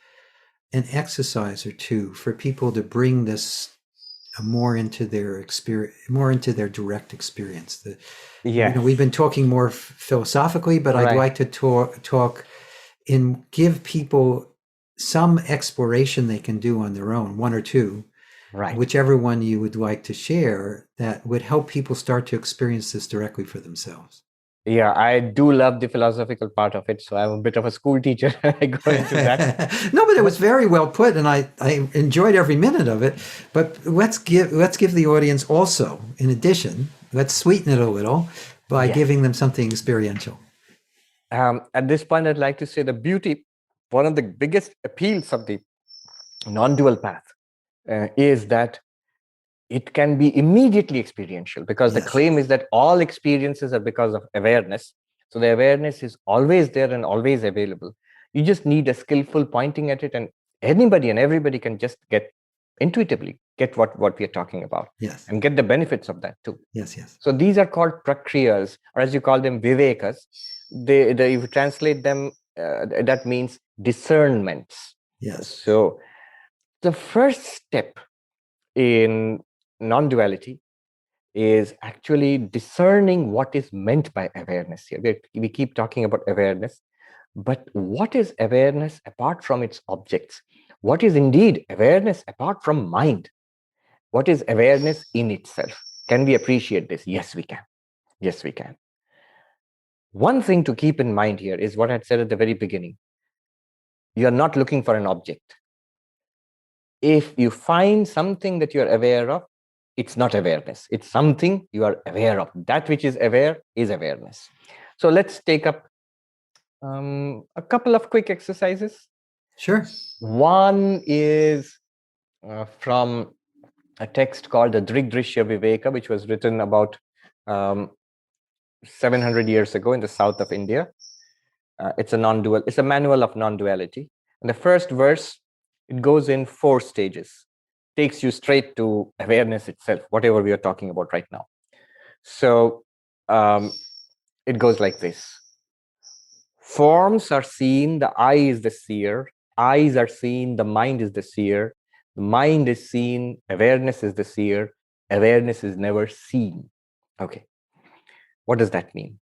an exercise or two for people to bring this more into their experience, more into their direct experience. Yes. We've been talking more philosophically, but I'd like to talk and give people some exploration they can do on their own, one or two, whichever one you would like to share, that would help people start to experience this directly for themselves. Yeah, I do love the philosophical part of it. So I'm a bit of a school teacher. I go into that. No, but it was very well put, and I enjoyed every minute of it. But let's give the audience also, in addition, let's sweeten it a little by giving them something experiential. At this point, I'd like to say the beauty, one of the biggest appeals of the non-dual path is that it can be immediately experiential, because the claim is that all experiences are because of awareness. So the awareness is always there and always available. You just need a skillful pointing at it, and anybody and everybody can just intuitively get what we are talking about, and get the benefits of that too. Yes. So these are called prakriyas, or as you call them, vivekas. If you translate them, that means discernments. Yes. So the first step in non-duality is actually discerning what is meant by awareness here. We keep talking about awareness, but what is awareness apart from its objects? what is indeed awareness apart from mind? What is awareness in itself? Can we appreciate this? Yes, we can. Yes, we can. One thing to keep in mind here is what I had said at the very beginning. You are not looking for an object. If you find something that you are aware of, it's not awareness. It's something you are aware of. That which is aware is awareness. So let's take up a couple of quick exercises. Sure. One is from a text called the Drigdrishya Viveka, which was written about 700 years ago in the south of India. It's a manual of non-duality. And the first verse, it goes in 4 stages, takes you straight to awareness itself, whatever we are talking about right now. So it goes like this. Forms are seen, the eye is the seer. Eyes are seen, the mind is the seer. The mind is seen, awareness is the seer. Awareness is never seen. Okay. What does that mean?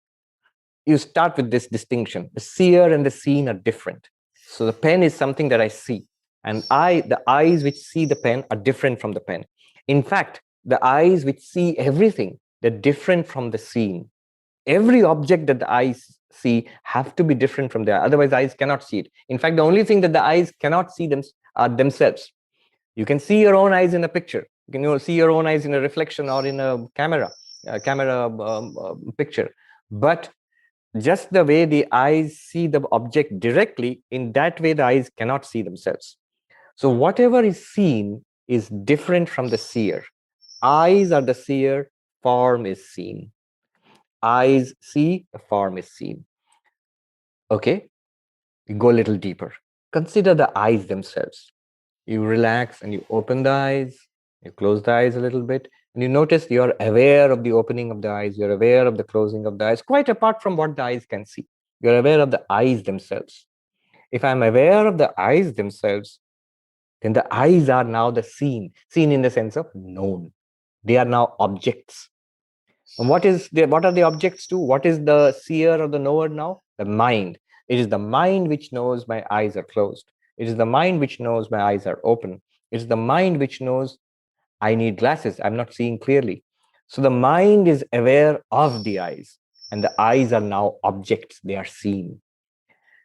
You start with this distinction. The seer and the seen are different. So the pen is something that I see. And the eyes which see the pen are different from the pen. In fact, the eyes which see everything, they're different from the seen. Every object that the eyes see have to be different from there. Otherwise, eyes cannot see it. In fact, the only thing that the eyes cannot see are themselves. You can see your own eyes in a picture. You can see your own eyes in a reflection or in a camera picture. But just the way the eyes see the object directly, in that way, the eyes cannot see themselves. So whatever is seen is different from the seer. Eyes are the seer, form is seen. Eyes see, the form is seen. Okay, you go a little deeper. Consider the eyes themselves. You relax and you open the eyes, you close the eyes a little bit, and you notice you're aware of the opening of the eyes, you're aware of the closing of the eyes, quite apart from what the eyes can see. You're aware of the eyes themselves. If I'm aware of the eyes themselves, then the eyes are now the seen in the sense of known. They are now objects. And what are the objects to? What is the seer or the knower now? The mind. It is the mind which knows my eyes are closed. It is the mind which knows my eyes are open. It is the mind which knows I need glasses. I'm not seeing clearly. So the mind is aware of the eyes, and the eyes are now objects. They are seen.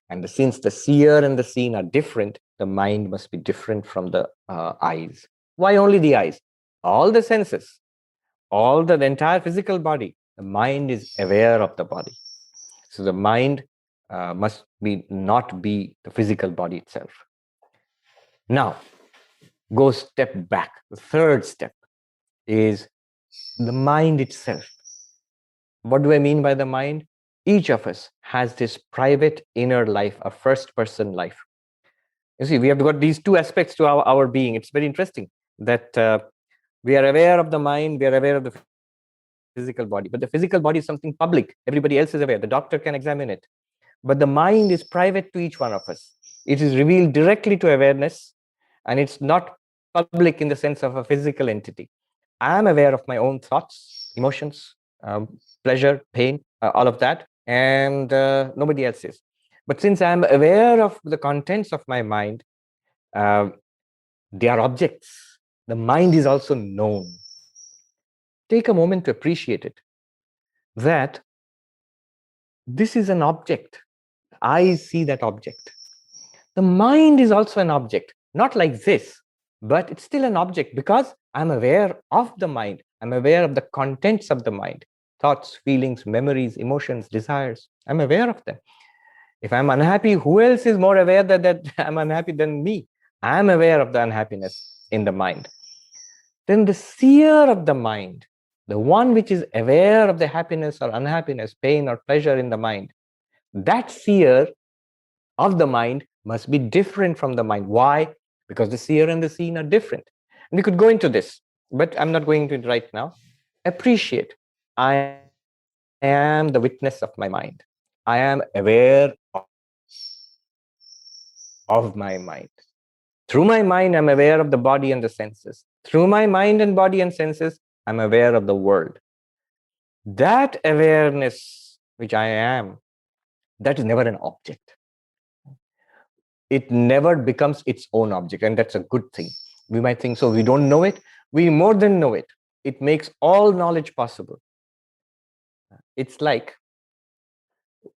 And since the seer and the seen are different, the mind must be different from the eyes. Why only the eyes? All the senses, the entire physical body, the mind is aware of the body. So the mind must not be the physical body itself. Now, go step back. The third step is the mind itself. What do I mean by the mind? Each of us has this private inner life, a first-person life. You see, we have got these 2 aspects to our being. It's very interesting that we are aware of the mind, we are aware of the physical body, but the physical body is something public. Everybody else is aware. The doctor can examine it. But the mind is private to each one of us. It is revealed directly to awareness, and it's not public in the sense of a physical entity. I am aware of my own thoughts, emotions, pleasure, pain, all of that, and nobody else is. But since I am aware of the contents of my mind, they are objects. The mind is also known. Take a moment to appreciate it, that this is an object. I see that object. The mind is also an object, not like this, but it's still an object because I'm aware of the mind. I'm aware of the contents of the mind, thoughts, feelings, memories, emotions, desires. I'm aware of them. If I'm unhappy, who else is more aware that I'm unhappy than me? I'm aware of the unhappiness in the mind. Then the seer of the mind, the one which is aware of the happiness or unhappiness, pain or pleasure in the mind, that seer of the mind must be different from the mind. Why? Because the seer and the seen are different. And we could go into this, but I'm not going to it right now. Appreciate. I am the witness of my mind. I am aware of my mind. Through my mind, I'm aware of the body and the senses. Through my mind and body and senses, I'm aware of the world. That awareness which I am, that is never an object. it never becomes its own object, and that's a good thing. We might think, so we don't know it. We more than know it. It makes all knowledge possible. It's like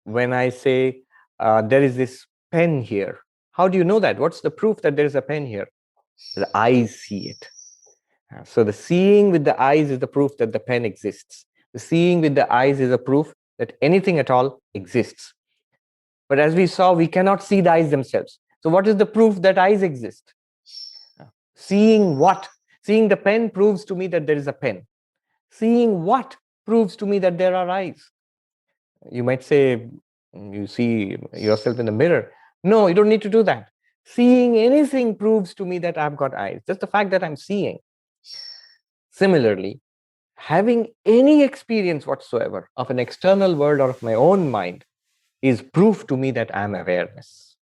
when I say there is this pen here. How do you know that? What's the proof that there is a pen here? The eyes see it. So the seeing with the eyes is the proof that the pen exists. The seeing with the eyes is a proof that anything at all exists. But as we saw, we cannot see the eyes themselves. So what is the proof that eyes exist? Seeing what? Seeing the pen proves to me that there is a pen. Seeing what proves to me that there are eyes? You might say, you see yourself in the mirror. No, you don't need to do that. Seeing anything proves to me that I've got eyes. Just the fact that I'm seeing. Similarly, having any experience whatsoever of an external world or of my own mind is proof to me that I'm awareness.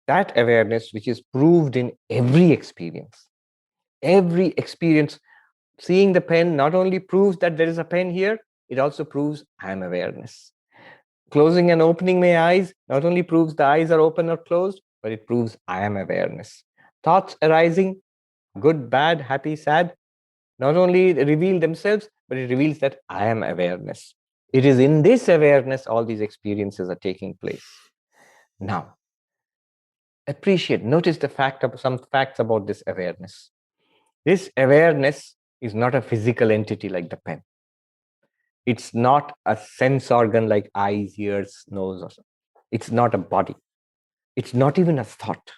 That awareness which is proved in every experience. Every experience, seeing the pen not only proves that there is a pen here, it also proves I'm awareness. Closing and opening my eyes not only proves the eyes are open or closed, but it proves I am awareness. Thoughts arising, good, bad, happy, sad, not only reveal themselves, but it reveals that I am awareness. It is in this awareness all these experiences are taking place. Now, notice some facts about this awareness. This awareness is not a physical entity like the pen. It's not a sense organ like eyes, ears, nose, or something. It's not a body. It's not even a thought.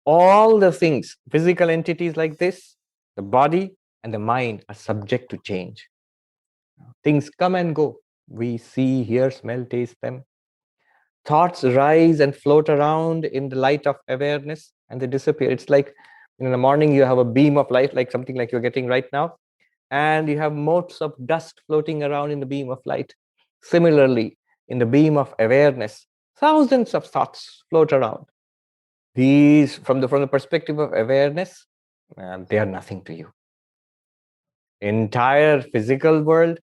All the things, physical entities like this, the body and the mind are subject to change. Things come and go. We see, hear, smell, taste them. Thoughts rise and float around in the light of awareness and they disappear. It's like in the morning you have a beam of light, like something like you're getting right now, and you have motes of dust floating around in the beam of light. Similarly, in the beam of awareness, thousands of thoughts float around. These, from the perspective of awareness, they are nothing to you. Entire physical world,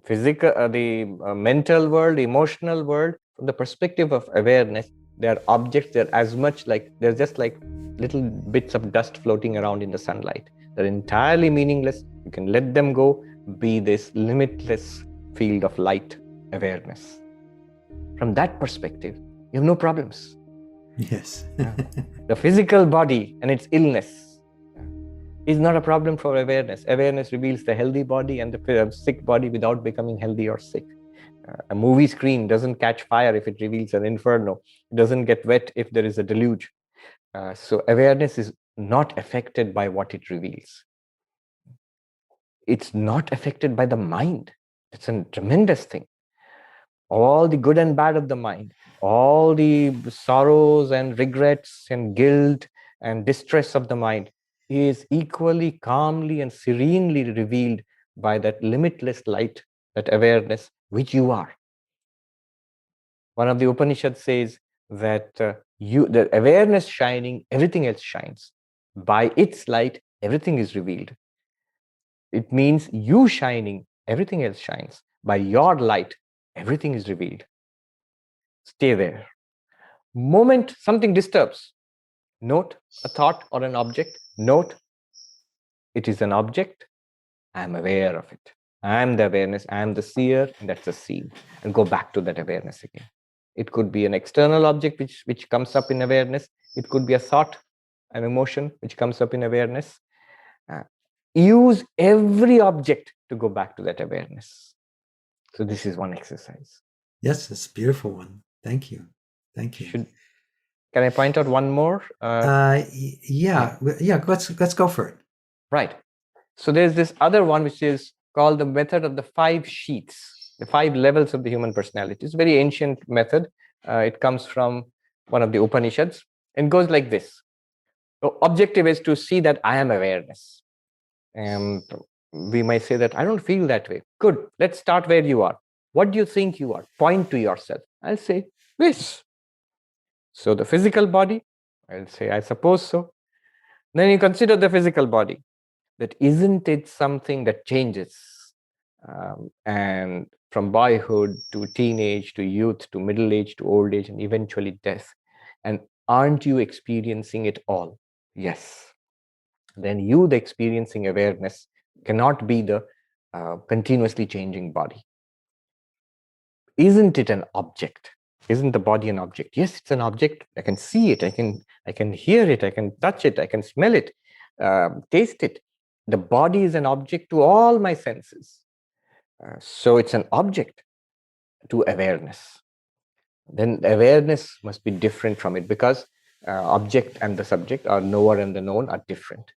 the mental world, emotional world, from the perspective of awareness, they are objects. They're just like little bits of dust floating around in the sunlight. They're entirely meaningless. You can let them go, be this limitless field of light awareness. From that perspective, you have no problems. Yes. The physical body and its illness is not a problem for awareness. Awareness reveals the healthy body and the sick body without becoming healthy or sick. A movie screen doesn't catch fire if it reveals an inferno. It doesn't get wet if there is a deluge. So awareness is not affected by what it reveals. It's not affected by the mind. It's a tremendous thing. All the good and bad of the mind, all the sorrows and regrets and guilt and distress of the mind is equally calmly and serenely revealed by that limitless light, that awareness which you are. One of the Upanishads says that the awareness shining, everything else shines. By its light, everything is revealed. It means you shining, everything else shines. By your light, everything is revealed. Stay there. Moment something disturbs, note a thought or an object, note it is an object, I am aware of it. I am the awareness, I am the seer, and that's the seen. And go back to that awareness again. It could be an external object which comes up in awareness. It could be a thought, an emotion which comes up in awareness. Use every object to go back to that awareness. So this is one exercise. Yes, it's a beautiful one. Thank you. Thank you. Can I point out one more? Yeah. Let's go for it. Right. So there's this other one which is called the method of the 5 sheets, the 5 levels of the human personality. It's a very ancient method. It comes from one of the Upanishads and goes like this. The objective is to see that I am awareness. And we might say that I don't feel that way. Good. Let's start where you are. What do you think you are? Point to yourself. I'll say this. So the physical body, I'll say, I suppose so. Then you consider the physical body. That isn't it something that changes? And from boyhood to teenage to youth to middle age to old age and eventually death. And aren't you experiencing it all? Yes. Then you, the experiencing awareness, cannot be the continuously changing body. Isn't it an object? Isn't the body an object? Yes, it's an object. I can see it. I can hear it. I can touch it. I can smell it, taste it. The body is an object to all my senses. So it's an object to awareness. Then awareness must be different from it, because object and the subject, or knower and the known, are different.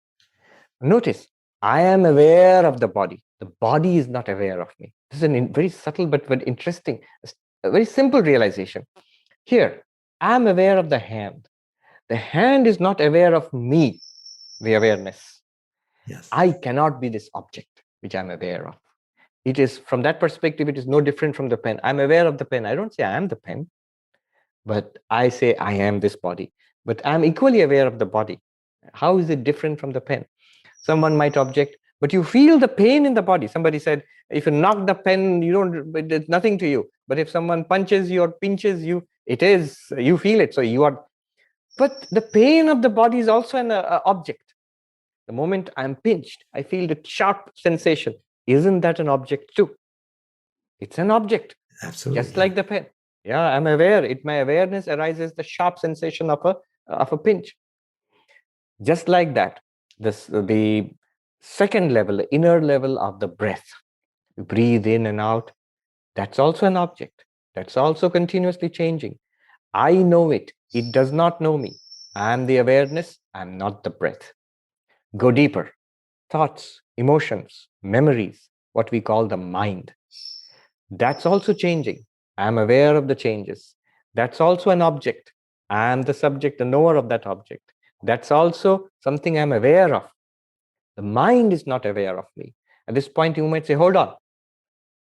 Notice, I am aware of the body. The body is not aware of me. This is a very subtle but very interesting, a very simple realization. Here, I am aware of the hand. The hand is not aware of me, the awareness. Yes. I cannot be this object which I'm aware of. It is, from that perspective, it is no different from the pen. I'm aware of the pen. I don't say I am the pen, but I say I am this body. But I'm equally aware of the body. How is it different from the pen? Someone might object, but you feel the pain in the body. Somebody said, if you knock the pen, it's nothing to you. But if someone punches you or pinches you, it is, you feel it. So you are, but the pain of the body is also an object. The moment I'm pinched, I feel the sharp sensation. Isn't that an object too? It's an object. Absolutely. Just like the pen. Yeah, I'm aware. My awareness arises the sharp sensation of a pinch. Just like that, the second level, the inner level of the breath. You breathe in and out. That's also an object. That's also continuously changing. I know it. It does not know me. I am the awareness. I'm not the breath. Go deeper. Thoughts, emotions, memories, what we call the mind. That's also changing. I'm aware of the changes. That's also an object. I'm the subject, the knower of that object. That's also something I'm aware of. The mind is not aware of me. At this point, you might say, hold on.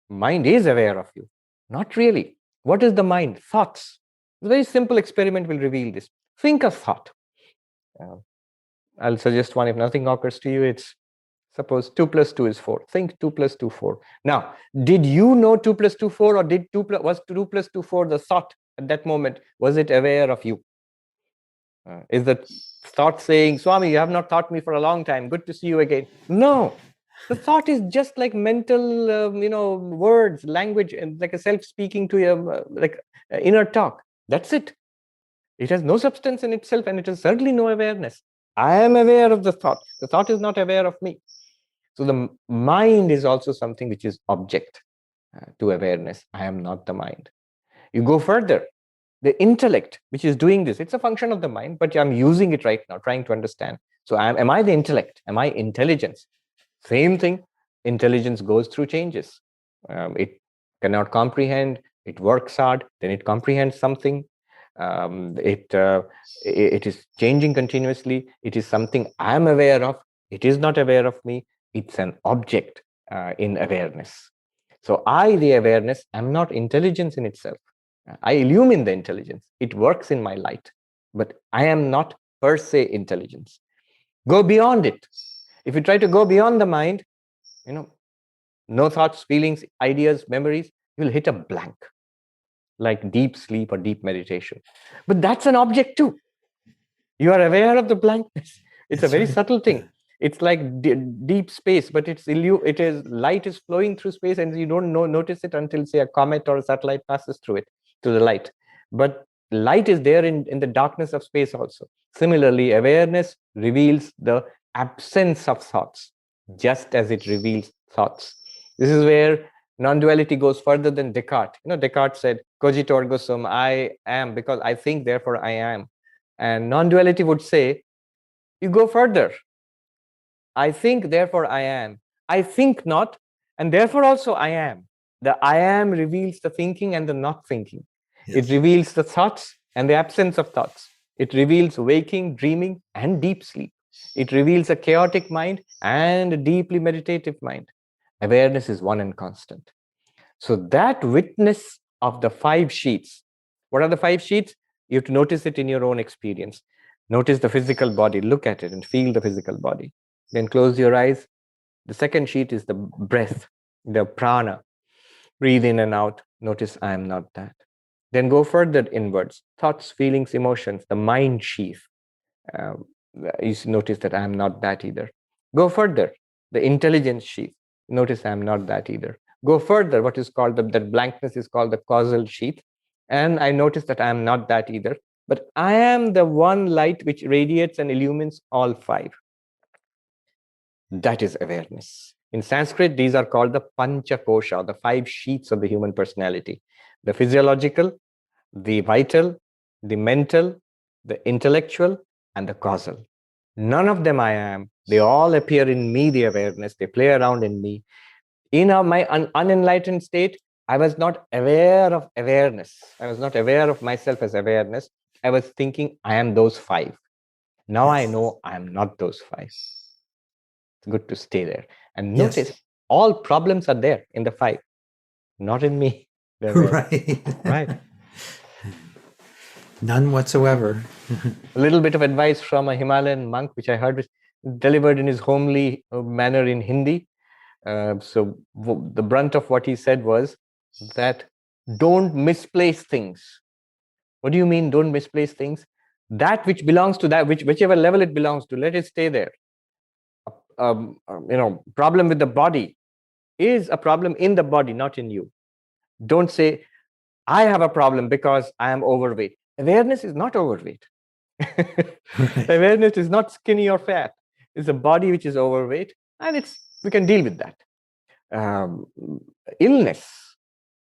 Mind is aware of you. Not really. What is the mind? Thoughts. A very simple experiment will reveal this. Think of thought. I'll suggest one. If nothing occurs to you, it's suppose 2 plus 2 is 4. Think 2 plus 2, 4. Now, did you know 2 plus 2, 4, or was 2 plus 2, 4 the thought at that moment? Was it aware of you? Is the thought saying, Swami, you have not taught me for a long time. Good to see you again. No. The thought is just like mental, words, language, and like a self-speaking to you, like inner talk. That's it. It has no substance in itself, and it has certainly no awareness. I am aware of the thought. The thought is not aware of me. So the mind is also something which is object to awareness. I am not the mind. You go further. The intellect, which is doing this, it's a function of the mind, but I'm using it right now, trying to understand. So am I the intellect? Am I intelligence? Same thing. Intelligence goes through changes. It cannot comprehend. It works hard. Then it comprehends something. It is changing continuously. It is something I'm aware of. It is not aware of me. It's an object in awareness. So I, the awareness, am not intelligence in itself. I illumine the intelligence. It works in my light. But I am not per se intelligence. Go beyond it. If you try to go beyond the mind, no thoughts, feelings, ideas, memories, you will hit a blank, like deep sleep or deep meditation. But that's an object too. You are aware of the blankness. It's a very subtle thing. Yeah. It's like deep space, but light is flowing through space, and you don't notice it until, say, a comet or a satellite passes through it, to the light. But light is there in the darkness of space also. Similarly, awareness reveals the absence of thoughts, just as it reveals thoughts. This is where non-duality goes further than Descartes. Descartes said, cogito ergo sum, I am because I think, therefore I am. And non-duality would say, you go further. I think, therefore I am. I think not, and therefore also I am. The I am reveals the thinking and the not thinking. Yes. It reveals the thoughts and the absence of thoughts. It reveals waking, dreaming, and deep sleep. It reveals a chaotic mind and a deeply meditative mind. Awareness is one and constant. So that witness of the 5 sheets. What are the 5 sheets? You have to notice it in your own experience. Notice the physical body. Look at it and feel the physical body. Then close your eyes. The second sheet is the breath, the prana. Breathe in and out. Notice I am not that. Then go further inwards. Thoughts, feelings, emotions, the mind sheath. Um, you notice that I am not that either. Go further, the intelligence sheath. Notice I am not that either. Go further, what is called that blankness is called the causal sheath. And I notice that I am not that either. But I am the one light which radiates and illumines all five. That is awareness. In Sanskrit, these are called the Pancha Kosha, the five sheaths of the human personality. The physiological, the vital, the mental, the intellectual, and the causal. None of them I am. They all appear in me, the awareness. They play around in me. In my unenlightened state, I was not aware of awareness. I was not aware of myself as awareness. I was thinking I am those five. Now I know I am not those five. It's good to stay there. And notice all problems are there in the five, not in me. Right. None whatsoever. A little bit of advice from a Himalayan monk, which I heard was delivered in his homely manner in Hindi. So the brunt of what he said was that don't misplace things. What do you mean don't misplace things? That which belongs to that, whichever level it belongs to, let it stay there. Problem with the body is a problem in the body, not in you. Don't say, I have a problem because I am overweight. Awareness is not overweight. Awareness is not skinny or fat. It's a body which is overweight, and we can deal with that. Illness,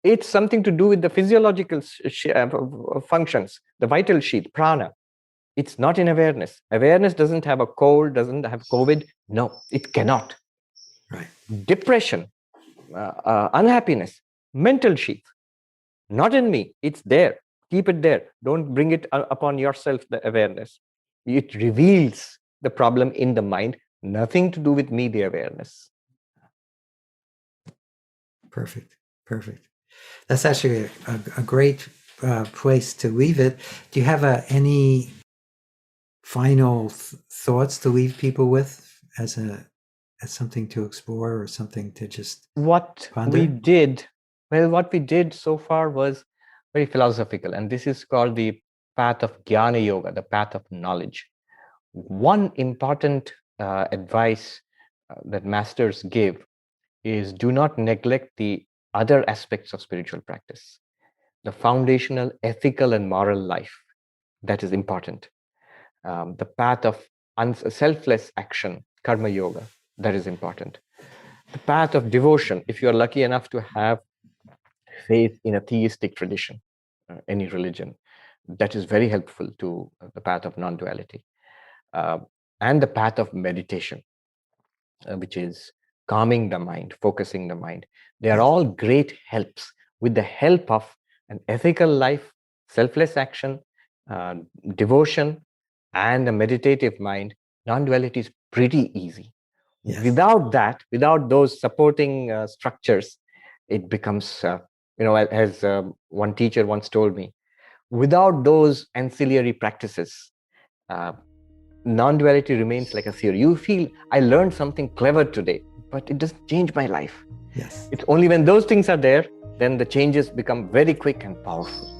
it's something to do with the physiological functions, the vital sheath, prana. It's not in awareness. Awareness doesn't have a cold, doesn't have COVID. No, it cannot. Right. Depression, unhappiness, mental sheath. Not in me. It's there. Keep it there. Don't bring it upon yourself, the awareness. It reveals the problem in the mind. Nothing to do with me, the awareness. Perfect. That's actually a great place to leave it. Do you have any final thoughts to leave people with as something to explore or something to just ponder? What we did so far was very philosophical, and this is called the path of Jnana Yoga, the path of knowledge. One important advice that masters give is do not neglect the other aspects of spiritual practice. The foundational ethical and moral life, that is important. The path of selfless action, karma yoga, that is important. The path of devotion, if you are lucky enough to have faith in a theistic tradition, any religion, that is very helpful to the path of non-duality. And the path of meditation, which is calming the mind, focusing the mind. They are all great helps. With the help of an ethical life, selfless action, devotion, and a meditative mind, non-duality is pretty easy. Yes. Without that, without those supporting structures, it becomes, as one teacher once told me, without those ancillary practices, non-duality remains like a theory. You feel, I learned something clever today, but it doesn't change my life. Yes. It's only when those things are there, then the changes become very quick and powerful.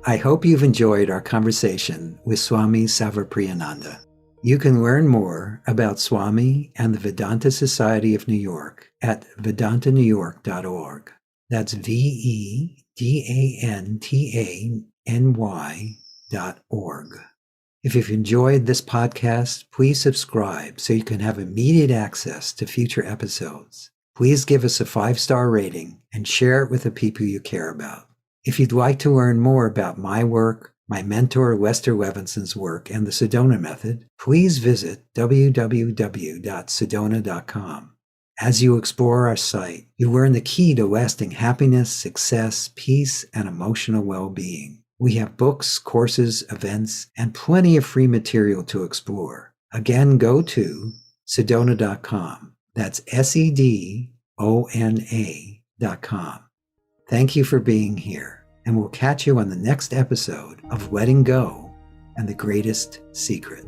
I hope you've enjoyed our conversation with Swami Sarvapriyananda. You can learn more about Swami and the Vedanta Society of New York at vedantanewyork.org. That's VEDANTANY.org. If you've enjoyed this podcast, please subscribe so you can have immediate access to future episodes. Please give us a 5-star rating and share it with the people you care about. If you'd like to learn more about my work, my mentor Lester Levinson's work, and the Sedona method, please visit www.sedona.com. As you explore our site, you learn the key to lasting happiness, success, peace, and emotional well-being. We have books, courses, events, and plenty of free material to explore. Again, go to sedona.com. That's SEDONA.com. Thank you for being here, and we'll catch you on the next episode of Letting Go and the Greatest Secret.